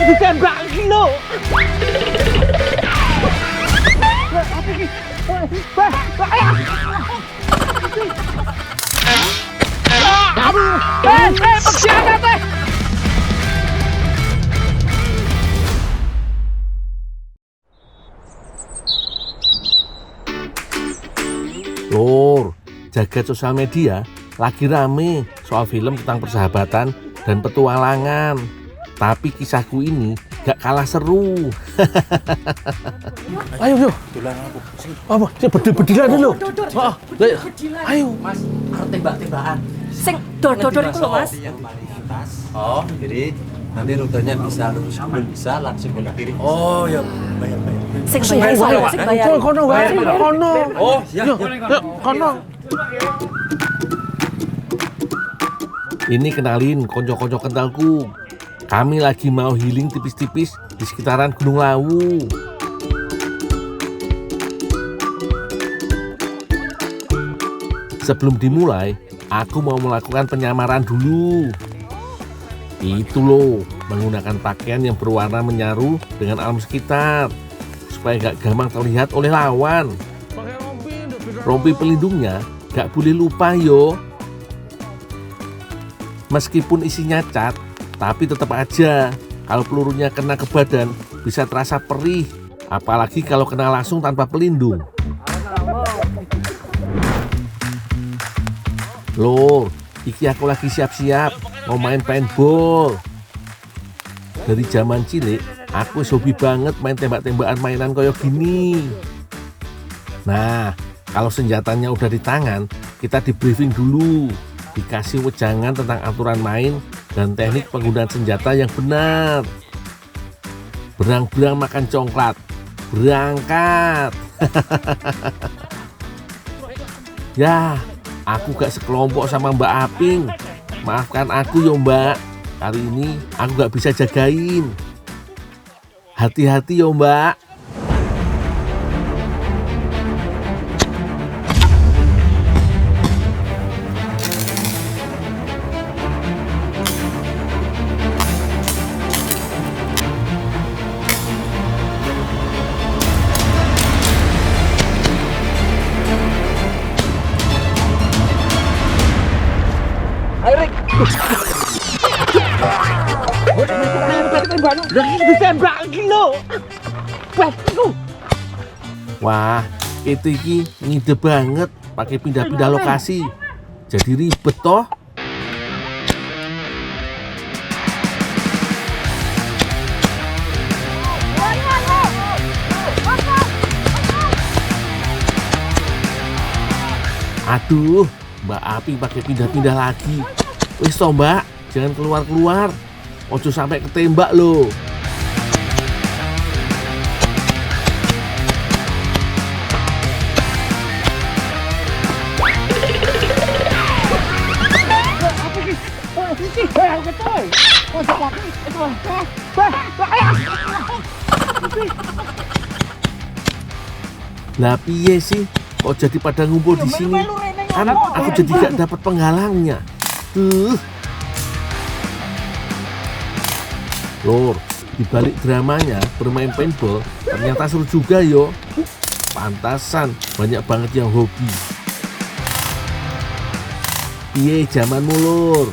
Ditembak lo. Lur, jagat sosial media lagi rame soal film tentang persahabatan dan petualangan. Tapi kisahku ini gak kalah seru. Ayo, yuk. Apa? Saya bedilan dulu. Ayo. Mas, harus tembak-tembakan. Sing dor-dor itu loh, Mas. Yang paling atas. Oh, jadi nanti rutenya bisa lurus, belum bisa langsung belok kiri. Oh, ya. Bayar. Sing bayar. Kono wae. Kono. Oh, ya. Kono. Ini kenalin konco-konco kentalku. Kami lagi mau healing tipis-tipis di sekitaran Gunung Lawu. Sebelum dimulai, aku mau melakukan penyamaran dulu. Itu loh, menggunakan pakaian yang berwarna menyaru dengan alam sekitar, supaya gak gampang terlihat oleh lawan. Rompi pelindungnya gak boleh lupa yo. Meskipun isinya cat, tapi tetap aja kalau pelurunya kena ke badan bisa terasa perih, apalagi kalau kena langsung tanpa pelindung. Loh, iki aku lagi siap-siap mau main paintball. Dari zaman cilik, aku hobi banget main tembak-tembakan mainan kayak gini. Nah, kalau senjatanya udah di tangan, kita di briefing dulu. Dikasih wejangan tentang aturan main dan teknik penggunaan senjata yang benar. Berang-berang makan congklat, berangkat. Ya, aku gak sekelompok sama Mbak Aping. Maafkan aku yo Mbak, kali ini aku gak bisa jagain. Hati-hati yo Mbak. Ditembak lo. Wah, itu iki ngide banget pakai pindah-pindah lokasi. Jadi ribet toh. Aduh, Mbak Api pakai pindah-pindah lagi. Wis toh Mbak, jangan keluar-keluar. Ojo sampai ketembak loh. Lah piye sih kok jadi pada ngumpul di sini? Kan aku jadi gak dapat penghalangnya. Lur, dibalik dramanya bermain paintball ternyata seru juga yo. Pantasan banyak banget yang hobi. Piye zamanmu Lur?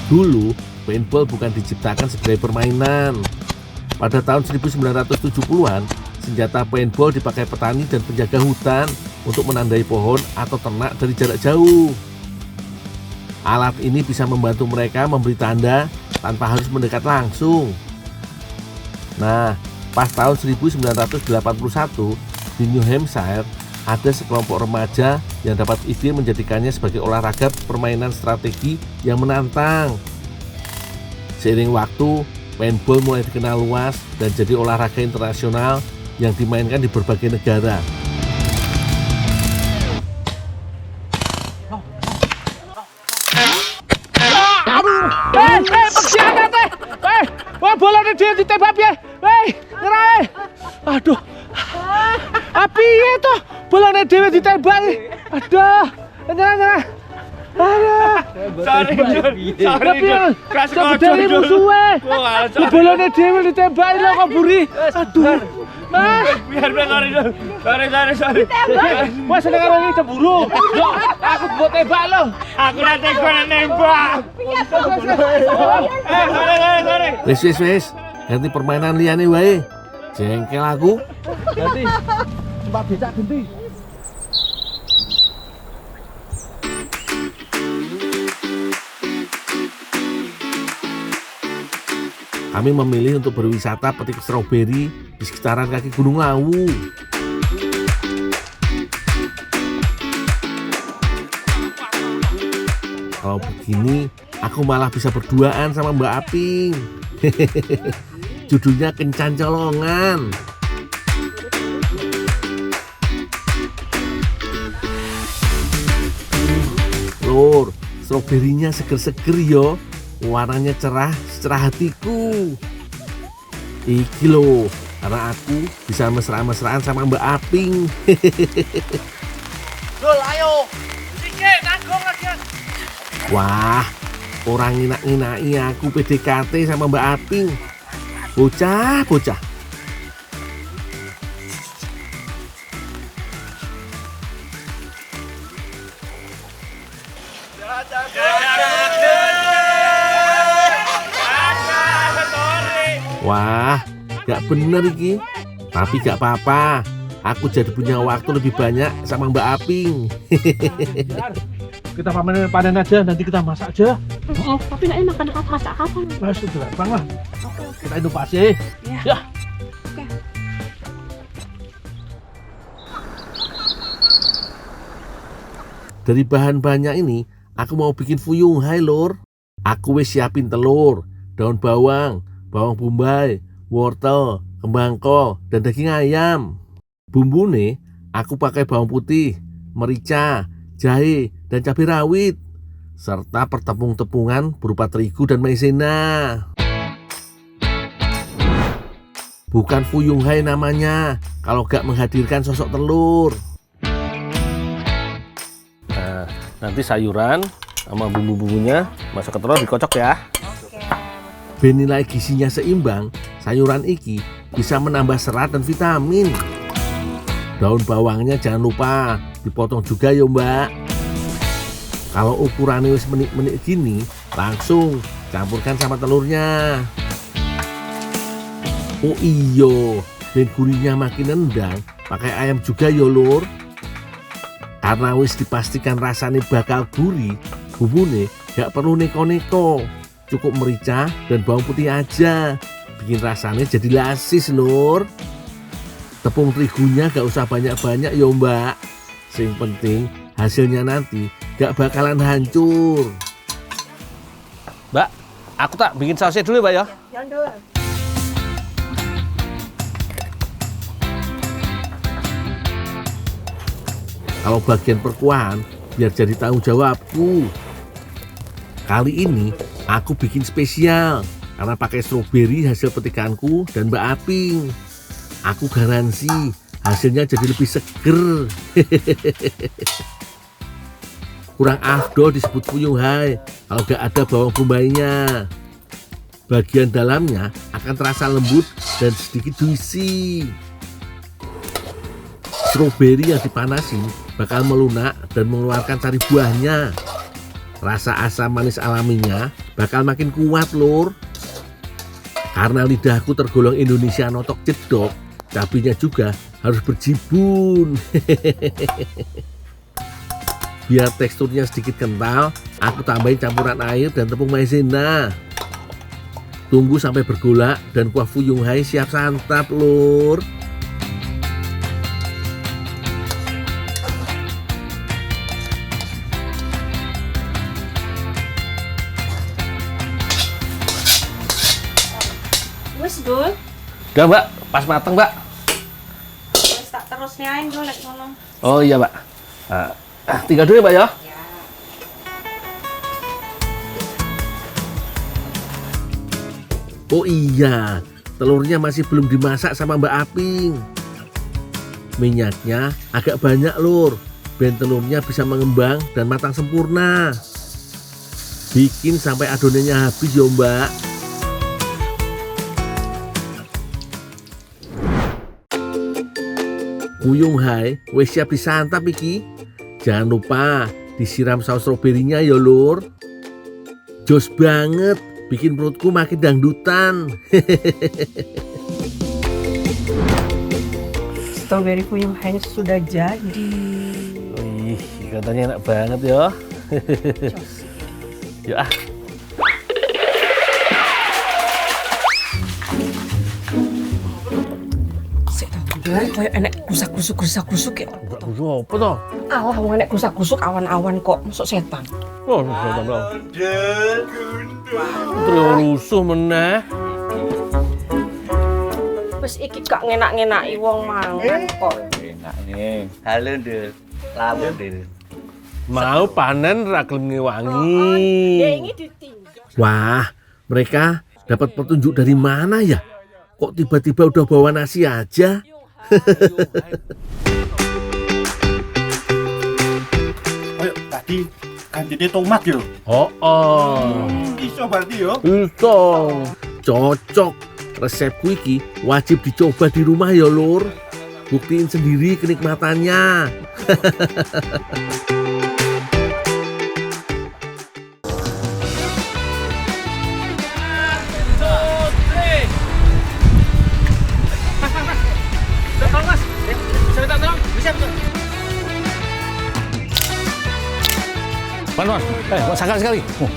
Dulu, paintball bukan diciptakan sebagai permainan. Pada tahun 1970-an, senjata paintball dipakai petani dan penjaga hutan untuk menandai pohon atau ternak dari jarak jauh. Alat ini bisa membantu mereka memberi tanda tanpa harus mendekat langsung. Nah, pas tahun 1981 di New Hampshire, ada sekelompok remaja yang dapat ide menjadikannya sebagai olahraga permainan strategi yang menantang. Seiring waktu, paintball mulai dikenal luas dan jadi olahraga internasional yang dimainkan di berbagai negara. Persiapan teh. Wah, bolanya dia ditembak ya. Nyerah. Aduh. Api itu bolone dhewe ditembaki. Aduh, nyerah. Aduh. Sorry, Dul. Sorry, Dul. Keras kok, Dari Dul. musuhe. Sorry. Bolone dhewe ditembaki lho kok buri. Aduh. Biar sorry, Dul. Sorry. Wes seneng karo iki cemburu. Yo, aku mbok tembak lho. Aku ora tega nembak. Sorry. Wes. Ganti permainan liyane wae. Jengkel aku. Nanti Mbak becak ganti. Kami memilih untuk berwisata petik stroberi di sekitaran kaki Gunung Lawu. Kalau begini, aku malah bisa berduaan sama Mbak Aping. Judulnya Kencan Colongan. Lur, stroberinya seger-seger yo. Warnanya cerah secerah hatiku. Iki loh, karena aku bisa mesra-mesraan sama Mbak Aping. Dul, ayo. Dikit, nanggung lagi. Wah, orang nginak-nginai aku PDKT sama Mbak Aping. Bocah. Wah, gak bener iki. Tapi gak apa-apa. Aku jadi punya waktu lebih banyak sama Mbak Aping. Kita panen aja, nanti kita masak aja. Tapi nggak enak kan masak kapan? Nah, sudah, Bang lah. Kita inovasi. Ya. Dari bahan banyak ini, aku mau bikin fuyung hai lur. Aku wis siapin telur, daun bawang bombay, wortel, kembang kol, dan daging ayam. Bumbune aku pakai bawang putih, merica, jahe, dan cabai rawit, serta pertepung-tepungan berupa terigu dan maizena. Bukan fuyung hai namanya kalau gak menghadirkan sosok telur. Nah, nanti sayuran sama bumbu-bumbunya masuk ke telur dikocok ya. Ben nilai gizinya seimbang, sayuran iki bisa menambah serat dan vitamin. Daun bawangnya jangan lupa dipotong juga ya Mbak. Kalau ukurannya wis menik-menik gini, langsung campurkan sama telurnya. Oh iyo, ben gurihnya makin nendang, pakai ayam juga ya lur. Karena wis dipastikan rasanya bakal gurih, bumbune gak perlu neko-neko. Cukup merica dan bawang putih aja, bikin rasanya jadi lasis lur. Tepung terigunya gak usah banyak-banyak ya Mbak. Sing penting hasilnya nanti gak bakalan hancur. Mbak, aku tak bikin sausnya dulu Mbak ya. Jangan dulu. Kalau bagian perkuahan biar jadi tanggung jawabku. Kali ini aku bikin spesial karena pakai stroberi hasil petikanku dan Mbak Aping. Aku garansi hasilnya jadi lebih seger. Kurang afdol disebut fuyung hai kalau gak ada bawang bombaynya. Bagian dalamnya akan terasa lembut dan sedikit juicy. Stroberi yang dipanasin bakal melunak dan mengeluarkan sari buahnya. Rasa asam manis alaminya bakal makin kuat lur. Karena lidahku tergolong Indonesia notok jedok, cabenya juga harus berjibun. Biar teksturnya sedikit kental, aku tambahin campuran air dan tepung maizena. Tunggu sampai bergolak dan kuah fuyung hai siap santap lur. Wes Dul, Udah Mbak, pas mateng Mbak. wes tak terus nyain dulu lek ngono. Oh iya Mbak. Tinggal dulu ya Mbak ya. Oh iya, telurnya masih belum dimasak sama Mbak Aping. Minyaknya agak banyak lur, ben telurnya bisa mengembang dan matang sempurna. Bikin sampai adonannya habis ya mbak. Kuyung hai, wis siap disantap iki. Jangan lupa disiram saus stroberinya ya lur. Jos banget, bikin perutku makin dangdutan. Strawberry kuyung hai sudah jadi. Wih, katanya enak banget ya. Yuk ah. Kayak enek gusak-gusuk ya. Apa toh? Alah, wong enek gusak-gusuk awan-awan kok, masuk setan. Oh, rusuh meneh. Wis iki gak ngenak-ngenaki wong mangan kok. Enak nih. Halo Del. Lalu Del. Mau panen ra gelem ngewangi. Ya ini ditinggal. Wah, mereka dapat petunjuk dari mana ya? Kok tiba-tiba udah bawa nasi aja? Ayo, tadi gantinya tomat yo. Iso berarti yo. Iso. Cocok. Resepku iki wajib dicoba di rumah ya lur. Buktiin sendiri kenikmatannya. Pan, sekali. Oh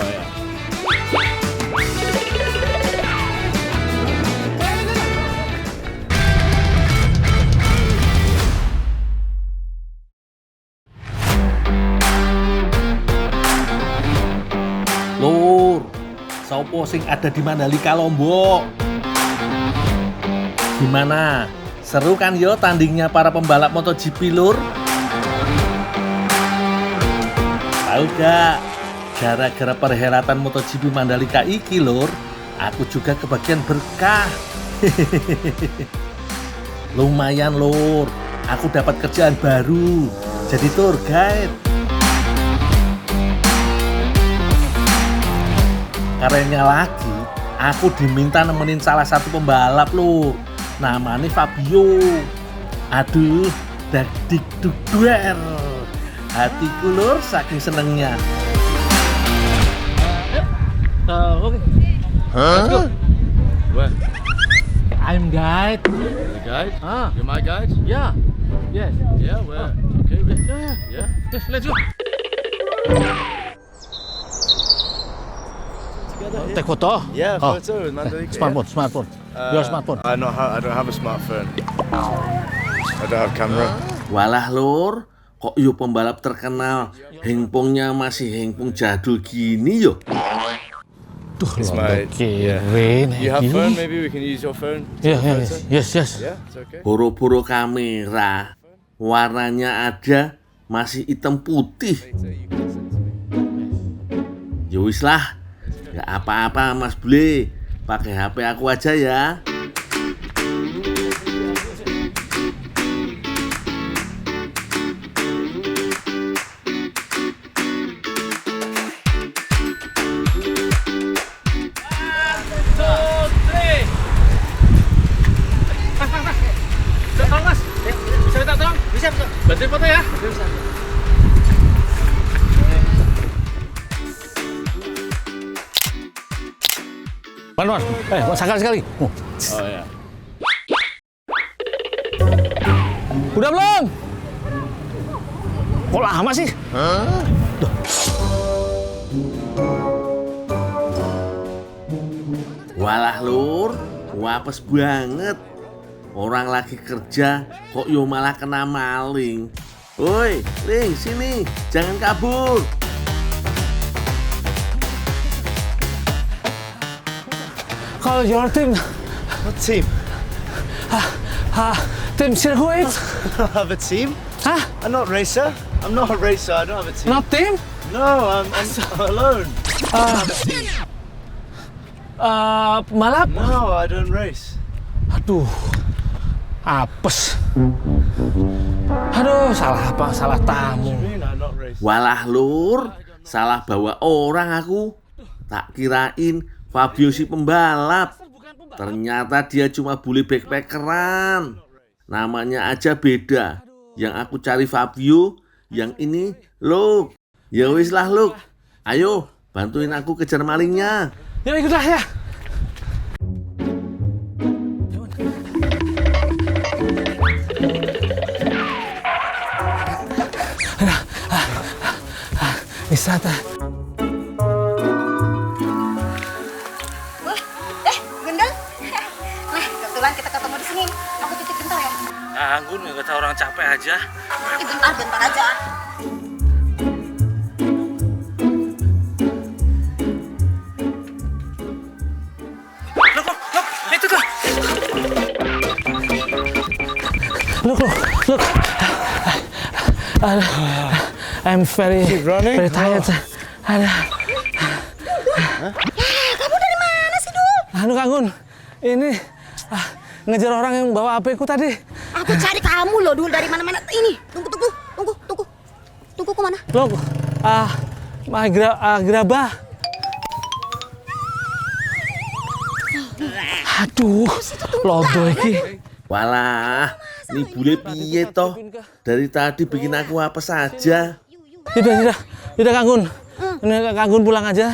ya. Lur, sopo sing ada di Mandalika Lombok? Gimana? Seru kan yo tandingnya para pembalap MotoGP lur? Tahu gak? Gara-gara perhelatan MotoGP Mandalika iki lur, aku juga kebagian berkah. Lumayan lur, aku dapat kerjaan baru, jadi tour guide. Kerennya lagi, aku diminta nemenin salah satu pembalap lur, namanya Fabio. Aduh, dak-dik duk-duer. Hatiku lur saking senengnya. Okay. Let's go. Where? I'm guide. The guide? Ah, You're my guide? yeah. Yes. Yeah, where? Okay, Yeah. yeah. Yes, let's go. Take photo. Yeah, Oh. photo with Mandalika. Smartphone. Your smartphone. I don't have a smartphone. I don't have camera. Walah lur, kok yo pembalap terkenal hengpongnya masih hengpong jadul gini yo. Duh, It's my Keren. You have phone? Maybe we can use your phone. to Yeah, take a yeah, photo? yes. Yeah, it's okay. Boro-boro kamera, warnanya ada masih hitam putih. Yo wis lah, gak apa-apa Mas Ble, pakai HP aku aja ya. Bantuin foto ya. Pan. Sekali. Oh ya. Udah belum? Kok lama sih? Walah lur, wapes banget. Orang lagi kerja kok yo malah kena maling. Woi, Ling, sini, jangan kabur. Call your team. What team? Team circuit. I don't have a team. Hah? I'm not racer. I'm not a racer. I don't have a team. Not team? No, I'm alone. I don't have a team. Pembalap? No, I don't race. Aduh, apes. Aduh, salah apa? Salah tamu. Walah lur, salah bawa orang aku. Tak kirain Fabio si pembalap. Ternyata dia cuma bule backpackeran. Namanya aja beda. Yang aku cari Fabio, yang ini Luke. Ya wis lah Luke. Ayo, bantuin aku kejar malingnya. Ya ikutlah ya. Wisata. Wah, Gendel. Nah, kebetulan kita ketemu di sini. Aku titip bentar ya. Anggun nggak tahu orang capek aja. Bentar aja. Itu tuh. Look. I'm very tired. Kamu dari mana sih, Dul? Anggun, ini ngejar orang yang bawa HP ku tadi. Aku cari kamu loh, Dul, dari mana-mana. Ini, tunggu. Tunggu kemana? Look, gerabah. Aduh, lodo iki. Walah, ini bule piye toh? Dari tadi bikin aku apa saja. Tidak Kanggun. Ini Kanggun pulang aja.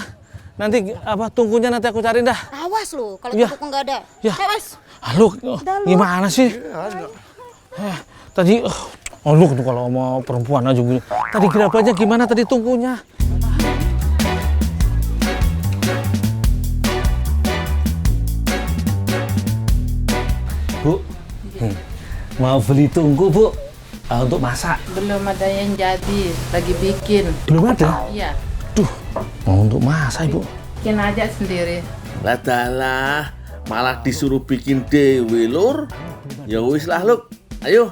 Nanti tungkunya nanti aku cariin dah. Awas lo, kalau Ya. tungku nggak ada. Ya. Awas. Lu gimana sih? Tadi lu tuh kalau mau perempuan aja gitu. Tadi gerabahnya gimana tadi tungkunya? Bu, mau beli tungku bu untuk masak. Belum ada yang jadi, lagi bikin. Belum ada? Iya, Duh, mau untuk masak ibu. bikin aja sendiri. Lah, malah disuruh bikin dewe lur. Ya wis lah Luk. Ayo,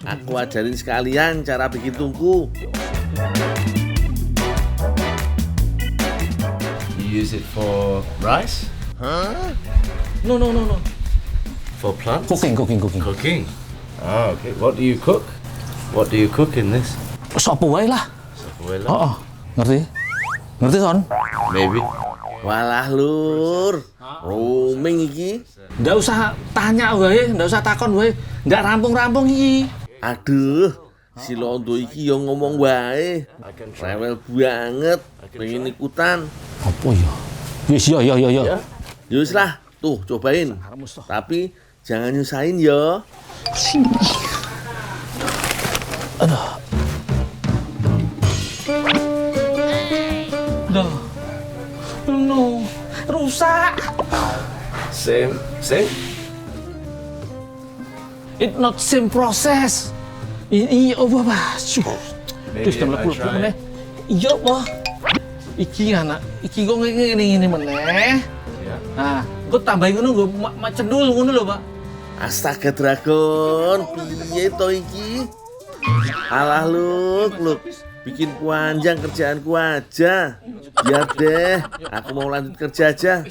aku ajarin sekalian cara bikin tungku. You use it for rice? No. For plants? Cooking. Cooking. Ah, okay. What do you cook? What do you cook in this? Sop wae lah. Well, Oh, ngerti? Ngerti Son? maybe. Walah lur, roaming iki. Nggak usah tanya wae, nggak usah takon wae. Nggak rampung-rampung iki. Aduh, si Londo iki yang ngomong wae. Rewel banget, pengen ikutan. Apa ya? Yes, ya. Yus lah, tuh cobain. Tapi jangan nyusahin ya. No, rusak. Same. It not same process. Iya, apa? Maybe Terus tambah I puluh try meneh. it. Iya, apa? Iki anak, iki kok ngene meneh. Yeah. Nah, gue tambahin ngono gue cendul ngono lho, Pak. Astaga Dragon, piye to iki? Alah Luk. Bikin panjang kerjaanku aja. Biar deh, aku mau lanjut kerja aja.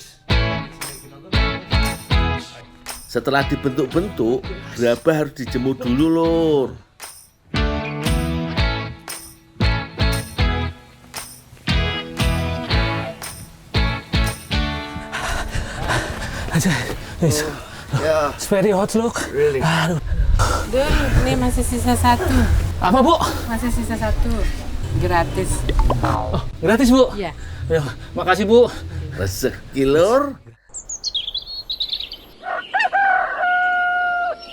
Setelah dibentuk-bentuk, gerabah harus dijemur dulu lur. Aja. It's very hot, look. Really? Aduh. Dul, ini masih sisa satu. Apa, Bu? Masih sisa satu. Gratis. Oh, gratis, Bu? Iya. Ya, makasih, Bu. Rezeki lur.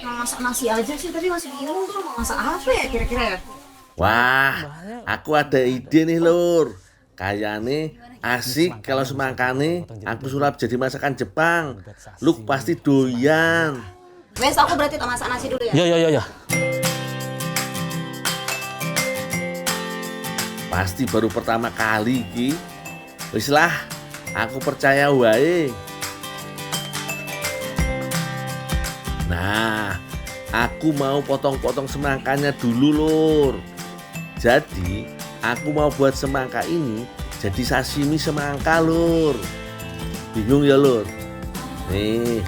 Mau masak nasi aja sih, tapi masih bingung tuh mau masak apa ya kira-kira ya? Wah, aku ada ide nih lur. Kayaknya asik kalau semangkane aku sulap jadi masakan Jepang. Luk pasti doyan. Wes, aku berarti tak masak nasi dulu ya? Ya. Pasti baru pertama kali ki. Wis lah, aku percaya wae. Nah, aku mau potong-potong semangkanya dulu lur. Jadi, aku mau buat semangka ini jadi sashimi semangka lur. Bingung ya lur? Nih,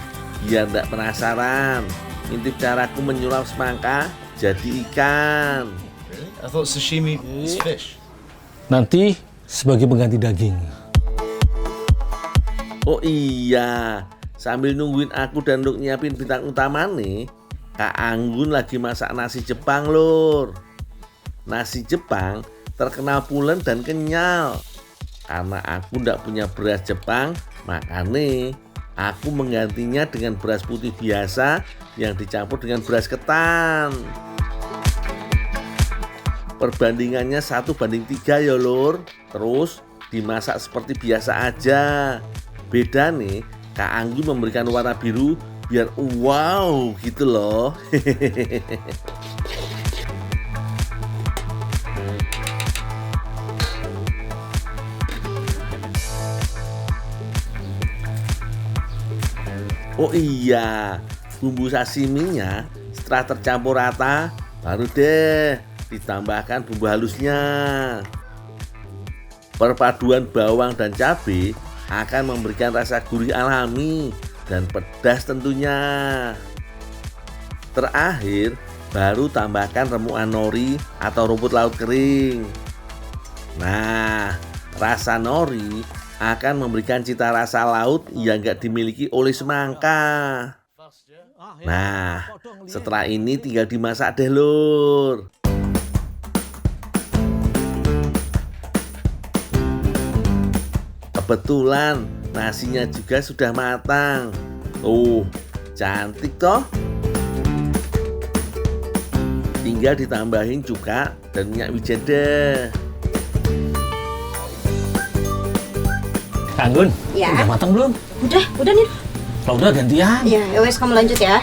biar nggak penasaran, intip caraku menyulap semangka jadi ikan. I thought sashimi is fish. Nanti sebagai pengganti daging. Oh iya, sambil nungguin aku dan Luk nyiapin bintang utama nih, Kak Anggun lagi masak nasi Jepang, Lur. Nasi Jepang terkenal pulen dan kenyal. Karena aku ndak punya beras Jepang, makanya aku menggantinya dengan beras putih biasa yang dicampur dengan beras ketan. Perbandingannya 1:3 ya, Lur. Terus dimasak seperti biasa aja. Beda nih, Kak Anggun memberikan warna biru biar wow gitu loh. Oh iya, bumbu sashiminya setelah tercampur rata, baru deh ditambahkan bumbu halusnya. Perpaduan bawang dan cabai akan memberikan rasa gurih alami dan pedas tentunya. Terakhir, baru tambahkan remukan nori atau rumput laut kering. Nah, rasa nori akan memberikan cita rasa laut yang gak dimiliki oleh semangka. Nah, setelah ini tinggal dimasak deh, Lur. Kebetulan nasinya juga sudah matang. Cantik toh. Tinggal ditambahin cuka dan minyak wijen deh. Anggun, Ya. udah matang belum? Udah nih. Kalau udah gantian. Ya, wes kamu lanjut ya.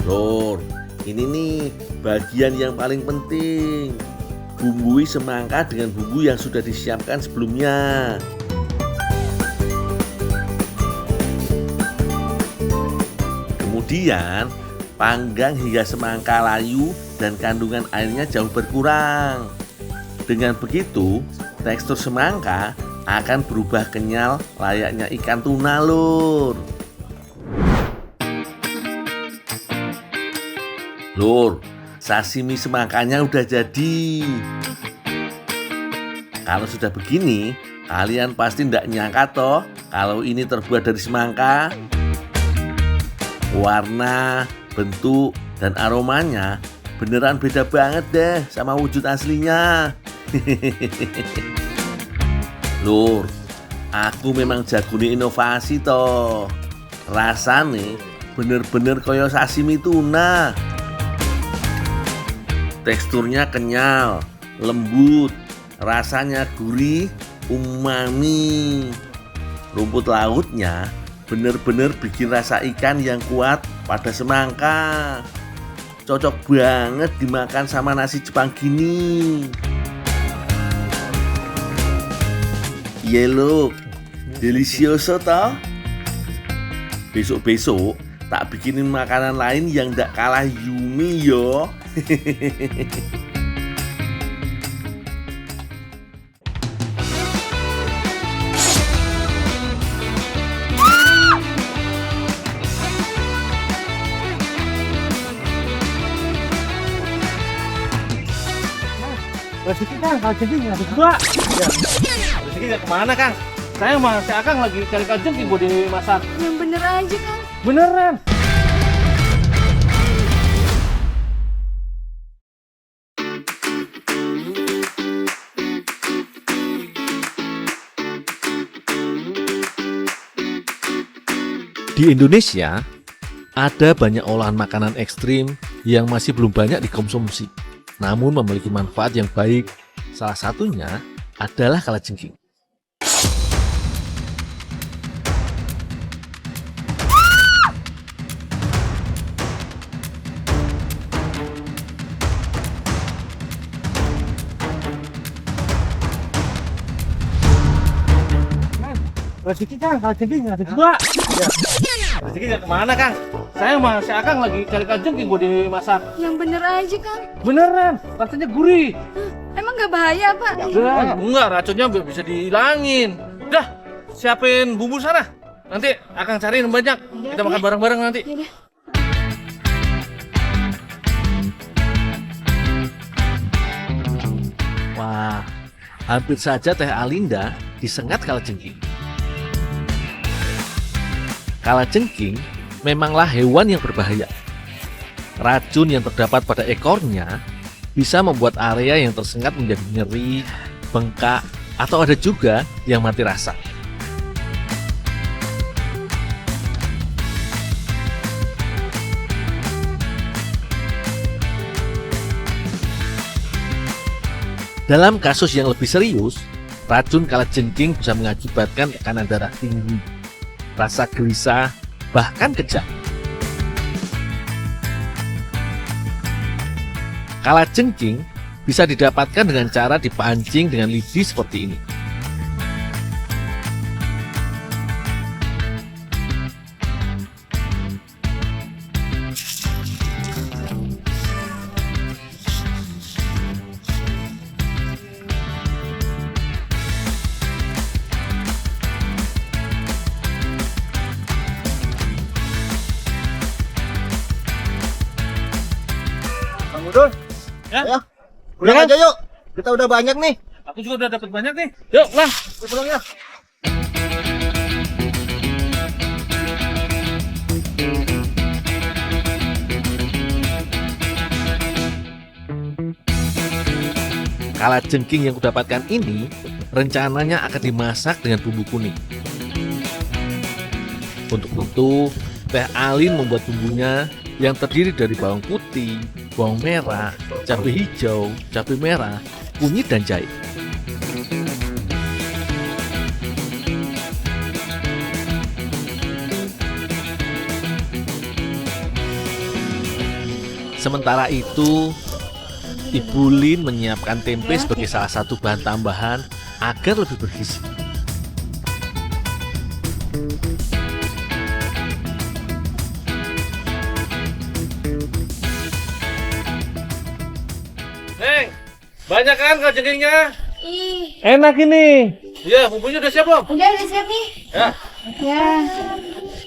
Lur, ini nih bagian yang paling penting. Bumbui semangka dengan bumbu yang sudah disiapkan sebelumnya. Kemudian panggang hingga semangka layu dan kandungan airnya jauh berkurang. Dengan begitu, tekstur semangka akan berubah kenyal layaknya ikan tuna, Lur. Lur, sashimi semangkanya udah jadi. Kalau sudah begini, kalian pasti ndak nyangka toh kalau ini terbuat dari semangka. Warna, bentuk, dan aromanya beneran beda banget deh sama wujud aslinya. Lur, aku memang jagone inovasi toh. Rasane bener-bener koyo sashimi tuna. Teksturnya kenyal, lembut, rasanya gurih, umami. Rumput lautnya bener-bener bikin rasa ikan yang kuat pada semangka. Cocok banget dimakan sama nasi Jepang gini. Iya, Luk, delicioso toh. Besok-besok tak bikinin makanan lain yang ndak kalah yummy yo. Rezeki Kang, rezeki nggak ada dua. Ya. Rezeki nggak kemana Kang? Saya sama si Akang lagi cari kajengking buat dimasak. Yang bener aja, Kang. Beneran. Di Indonesia, ada banyak olahan makanan ekstrim yang masih belum banyak dikonsumsi, namun memiliki manfaat yang baik. Salah satunya adalah kalajengking. Rezeki Kang, kajengking nggak ada dua. Ya. Rezeki nggak kemana Kang? Saya sama si Akang lagi cari kajengking buat dimasak. Yang bener aja, Kang. Beneran, rasanya gurih. Emang nggak bahaya, Pak? Enggak, racunnya bisa dihilangin. Udah, siapin bumbu sana. Nanti Akang cariin banyak. Kita makan bareng-bareng nanti. Yaudah. Hampir saja Teh Alinda disengat kalajengking. Kalajengking memanglah hewan yang berbahaya. Racun yang terdapat pada ekornya bisa membuat area yang tersengat menjadi nyeri, bengkak, atau ada juga yang mati rasa. Dalam kasus yang lebih serius, racun kalajengking bisa mengakibatkan tekanan darah tinggi, rasa gelisah, bahkan kejang. Kalajengking bisa didapatkan dengan cara dipancing dengan lidi seperti ini. Udul, Ya? ya, pulang aja yuk. Kita udah banyak nih. Aku juga udah dapat banyak nih. Yuk, lah. Pulang ya. Kalajengking yang kudapatkan ini rencananya akan dimasak dengan bumbu kuning. Untuk itu, Teh Alin membuat bumbunya yang terdiri dari bawang putih, bawang merah, cabai hijau, cabai merah, kunyit, dan jahe. Sementara itu, Ibu Lin menyiapkan tempe sebagai salah satu bahan tambahan agar lebih bergizi. Neng, banyak kan kalajengkingnya? Ih, Enak ini. Iya, bumbunya udah siap belum? udah siap nih. Ya. Ya.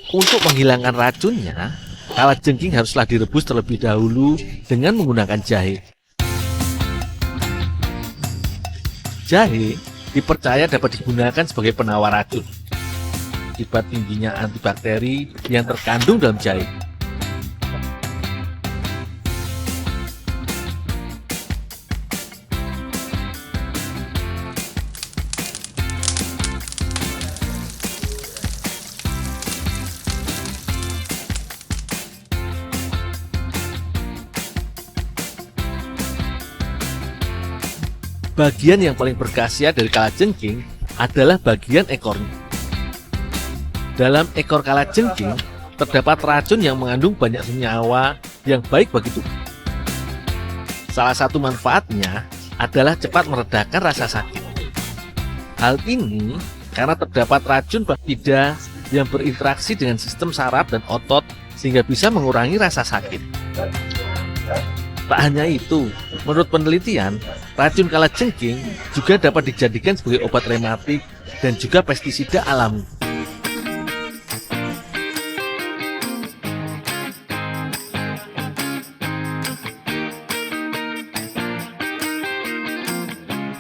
Untuk menghilangkan racunnya, kalajengking haruslah direbus terlebih dahulu dengan menggunakan jahe. Jahe dipercaya dapat digunakan sebagai penawar racun akibat tingginya antibakteri yang terkandung dalam jahe. Bagian yang paling berkhasiat dari kalajengking adalah bagian ekornya. Dalam ekor kalajengking terdapat racun yang mengandung banyak senyawa yang baik bagi tubuh. Salah satu manfaatnya adalah cepat meredakan rasa sakit. Hal ini karena terdapat racun baktida yang berinteraksi dengan sistem saraf dan otot sehingga bisa mengurangi rasa sakit. Tak hanya itu, menurut penelitian, racun kalajengking juga dapat dijadikan sebagai obat rematik dan juga pestisida alami.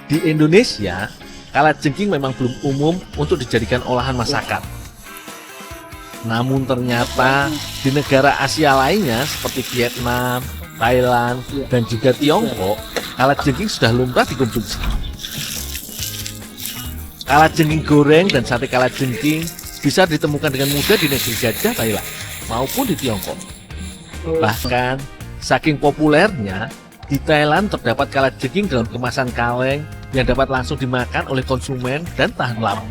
Di Indonesia, kalajengking memang belum umum untuk dijadikan olahan masakan. Namun ternyata di negara Asia lainnya seperti Vietnam, Thailand, dan juga Tiongkok, kalajengking sudah lumrah dikonsumsi. Kalajengking goreng dan sate kalajengking bisa ditemukan dengan mudah di negeri gajah Thailand maupun di Tiongkok. Bahkan, saking populernya, di Thailand terdapat kalajengking dalam kemasan kaleng yang dapat langsung dimakan oleh konsumen dan tahan lama.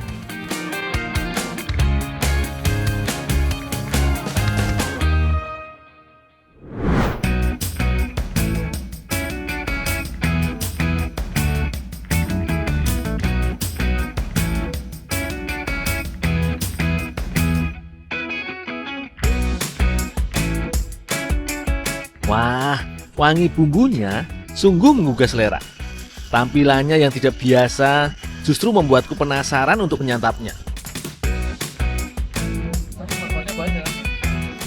Wah, wangi bumbunya sungguh menggugah selera. Tampilannya yang tidak biasa justru membuatku penasaran untuk menyantapnya.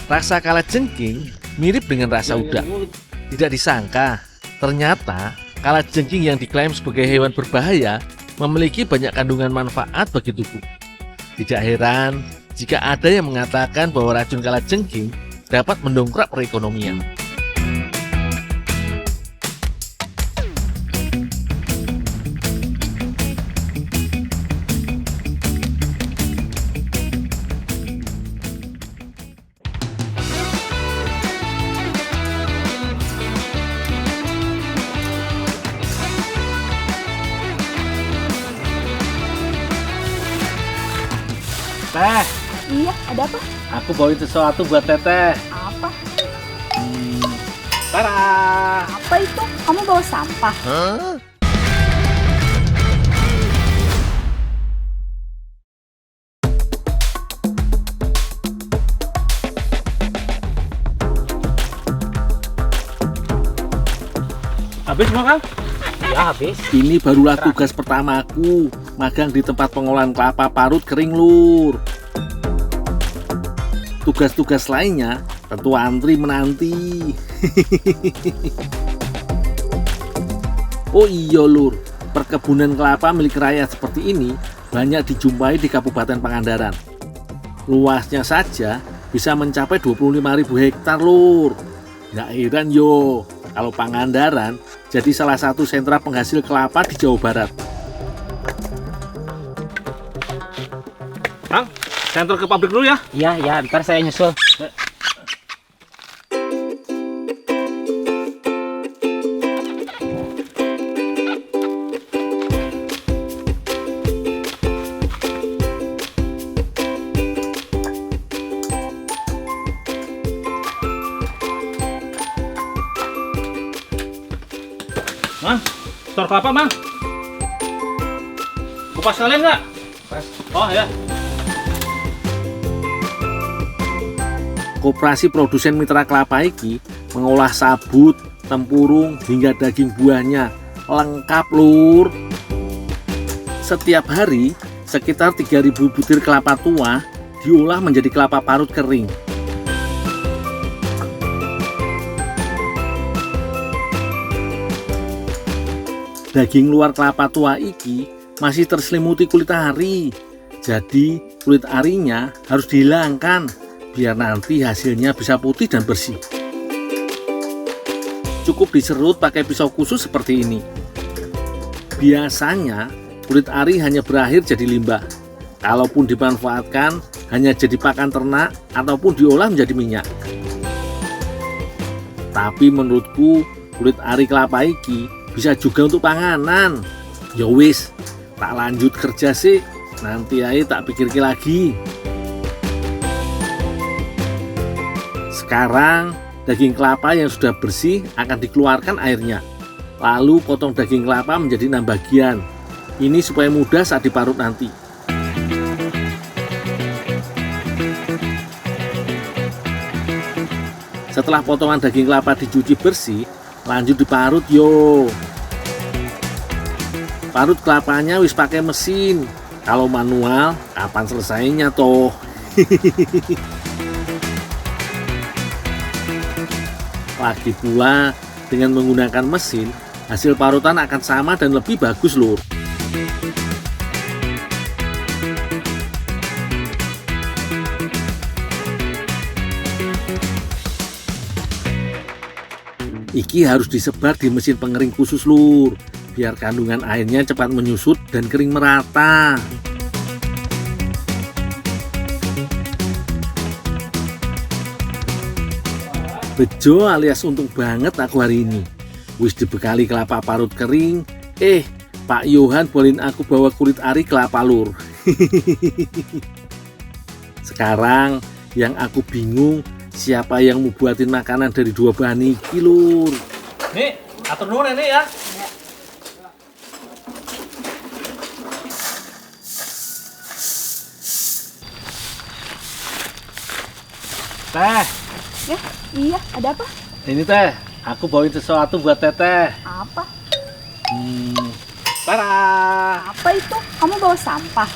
Rasa kalajengking mirip dengan rasa udang. Tidak disangka, ternyata kalajengking yang diklaim sebagai hewan berbahaya memiliki banyak kandungan manfaat bagi tubuh. Tidak heran jika ada yang mengatakan bahwa racun kalajengking dapat mendongkrak perekonomian. Teh, Iya, ada apa? aku bawain sesuatu buat Teteh. Apa? Tara. Apa itu? Kamu bawa sampah? Habis semua, Kang? Iya, habis. Ini barulah tugas pertamaku, magang di tempat pengolahan kelapa parut kering, Lur. Tugas-tugas lainnya tentu antri menanti. Oh iya, Lur, perkebunan kelapa milik rakyat seperti ini banyak dijumpai di Kabupaten Pangandaran. Luasnya saja bisa mencapai 25.000 hektar, Lur. Nggak heran yo kalau Pangandaran jadi salah satu sentra penghasil kelapa di Jawa Barat. Kang, saya antar ke pabrik dulu ya. Iya, ya, ntar saya nyusul. Mang, stor kelapa, Mang. Kupas sekalian nggak? Kupas. Oh ya. Koperasi produsen mitra kelapa iki mengolah sabut, tempurung, hingga daging buahnya. Lengkap, Lur. Setiap hari, sekitar 3.000 butir kelapa tua diolah menjadi kelapa parut kering. Daging luar kelapa tua iki masih terselimuti kulit ari. Jadi, kulit arinya harus dihilangkan biar nanti hasilnya bisa putih dan bersih. Cukup diserut pakai pisau khusus seperti ini. Biasanya kulit ari hanya berakhir jadi limbah. Kalaupun dimanfaatkan hanya jadi pakan ternak ataupun diolah menjadi minyak. Tapi menurutku kulit ari kelapa iki bisa juga untuk panganan. Ya wis, tak lanjut kerja sih. Nanti aja tak pikir lagi. Sekarang daging kelapa yang sudah bersih akan dikeluarkan airnya. Lalu potong daging kelapa menjadi 6 bagian. Ini supaya mudah saat diparut nanti. Setelah potongan daging kelapa dicuci bersih, lanjut diparut yo. Parut kelapanya wis pakai mesin. Kalau manual, kapan selesainya toh? Lagi pula, dengan menggunakan mesin, hasil parutan akan sama dan lebih bagus, Lur. Iki harus disebar di mesin pengering khusus, Lur, biar kandungan airnya cepat menyusut dan kering merata. Bejo alias untung banget aku hari ini. Wis dibekali kelapa parut kering. Pak Yohan bolehin aku bawa kulit ari kelapa, Lur. Sekarang yang aku bingung, siapa yang mau buatin makanan dari 2 bahan iki, Lur? Nih, atur nuhun ini ya. Teh, Ya, iya, ada apa? ini Teh, aku bawain sesuatu buat Teteh. Apa? Tara. Apa itu? Kamu bawa sampah?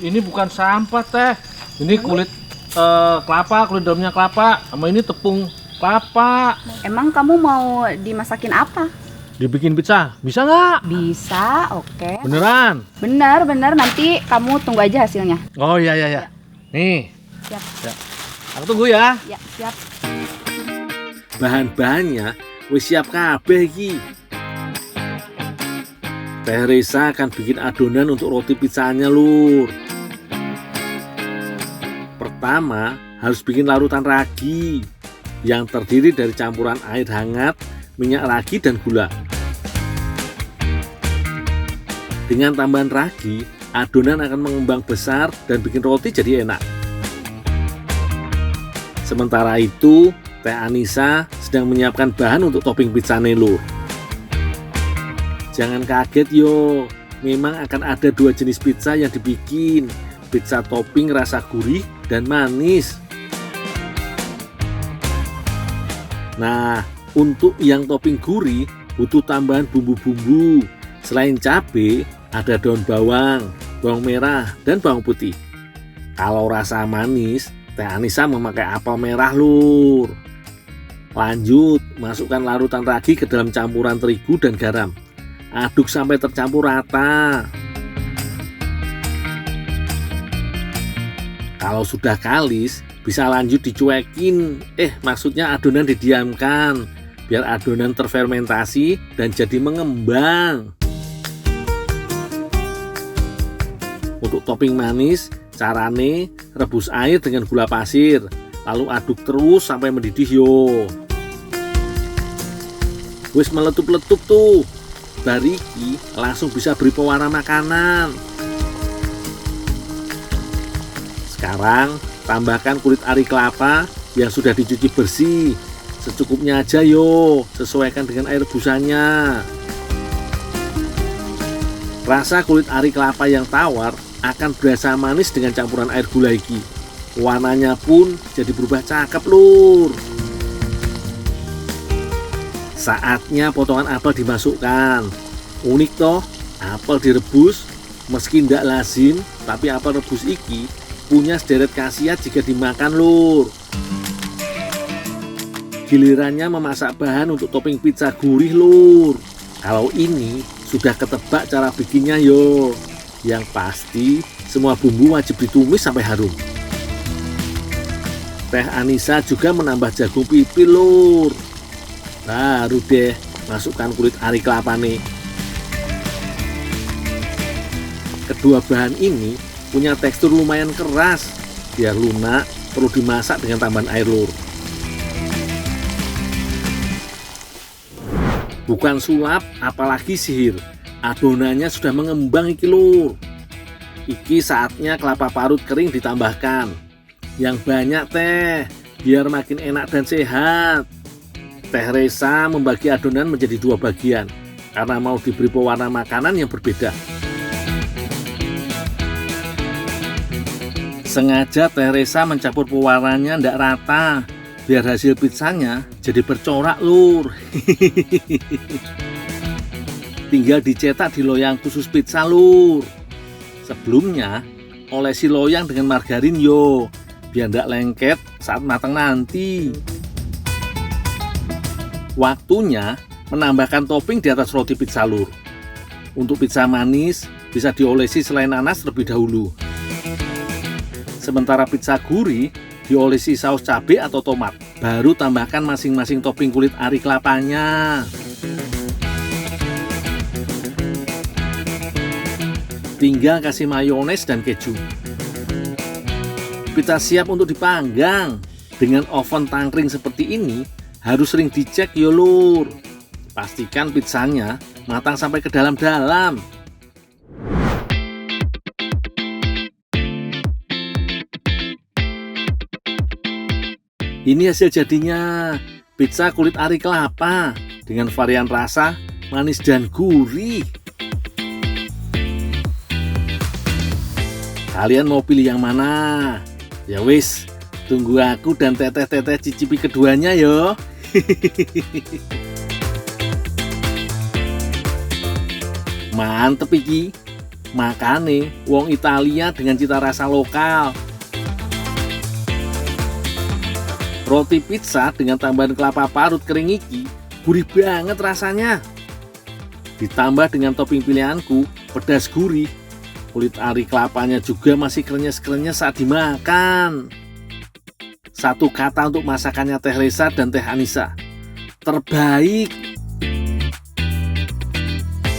Ini bukan sampah Teh. Ini kulit kelapa, kulit dalamnya kelapa. Sama ini tepung kelapa. Emang kamu mau dimasakin apa? dibikin pizza, bisa nggak? Bisa, oke. Beneran? Bener, nanti kamu tunggu aja hasilnya. Oh iya. Nih. Siap. Ya. Aku tunggu ya. Ya, siap. Bahan-bahannya wis siap kabeh iki. Teh Resa akan bikin adonan untuk roti pizzanya, Lur. Pertama, harus bikin larutan ragi yang terdiri dari campuran air hangat, minyak ragi, dan gula. Dengan tambahan ragi, adonan akan mengembang besar dan bikin roti jadi enak. Sementara itu, Teh Anissa sedang menyiapkan bahan untuk topping pizza Lur. Jangan kaget yo, memang akan ada 2 jenis pizza yang dibikin. Pizza topping rasa gurih dan manis. Nah, untuk yang topping gurih butuh tambahan bumbu-bumbu. Selain cabai, ada daun bawang, bawang merah, dan bawang putih. Kalau rasa manis, Teh Anissa memakai apel merah, Lur. Lanjut, masukkan larutan ragi ke dalam campuran terigu dan garam. Aduk sampai tercampur rata. Kalau sudah kalis, bisa lanjut dicuekin. Maksudnya adonan didiamkan, biar adonan terfermentasi dan jadi mengembang. Untuk topping manis, carane rebus air dengan gula pasir, lalu aduk terus sampai mendidih yo. Wis meletup-letup tuh. Bariki langsung bisa beri pewarna makanan. Sekarang tambahkan kulit ari kelapa yang sudah dicuci bersih. Secukupnya aja yo, sesuaikan dengan air rebusannya. Rasa kulit ari kelapa yang tawar akan berasa manis dengan campuran air gula iki. Warnanya pun jadi berubah cakep, Lur. Saatnya potongan apel dimasukkan. Unik toh, apel direbus. Meski ndak lazim, tapi apel rebus iki punya sederet khasiat jika dimakan, Lur. Gilirannya memasak bahan untuk topping pizza gurih, Lur. Kalau ini sudah ketebak cara bikinnya yo. Yang pasti semua bumbu wajib ditumis sampai harum. Teh Anissa juga menambah jagung pipih, Lur. Baru deh masukkan kulit ari kelapa nih. Kedua bahan ini punya tekstur lumayan keras. Biar lunak, perlu dimasak dengan tambahan air, Lur. Bukan sulap, apalagi sihir. Adonannya sudah mengembang iki, Lur. Iki saatnya kelapa parut kering ditambahkan. Yang banyak teh, biar makin enak dan sehat. Teh Resa membagi adonan menjadi 2 bagian karena mau diberi pewarna makanan yang berbeda. Sengaja Teh Resa mencampur pewarnanya ndak rata biar hasil pizzanya jadi bercorak, Lur. Tinggal dicetak di loyang khusus pizza, Lur. Sebelumnya olesi loyang dengan margarin yo, biar ndak lengket saat matang nanti. Waktunya menambahkan topping di atas roti pizza, Lur. Untuk pizza manis bisa diolesi selai nanas terlebih dahulu. Sementara pizza gurih diolesi saus cabai atau tomat. Baru tambahkan masing-masing topping kulit ari kelapanya. Tinggal kasih mayones dan keju. Pizza siap untuk dipanggang. Dengan oven tangkring seperti ini, harus sering dicek yo, Lur. Pastikan pizzanya matang sampai ke dalam-dalam. Ini hasil jadinya, pizza kulit ari kelapa dengan varian rasa manis dan gurih. Kalian mau pilih yang mana? Ya wis, tunggu aku dan teteh-teteh cicipi keduanya yo. Mantep iki. Makane wong Italia dengan cita rasa lokal. Roti pizza dengan tambahan kelapa parut kering iki gurih banget rasanya. Ditambah dengan topping pilihanku, pedas gurih. Kulit ari kelapanya juga masih krenyes-krenyes saat dimakan. Satu kata untuk masakannya Teh Resa dan Teh Anissa. Terbaik.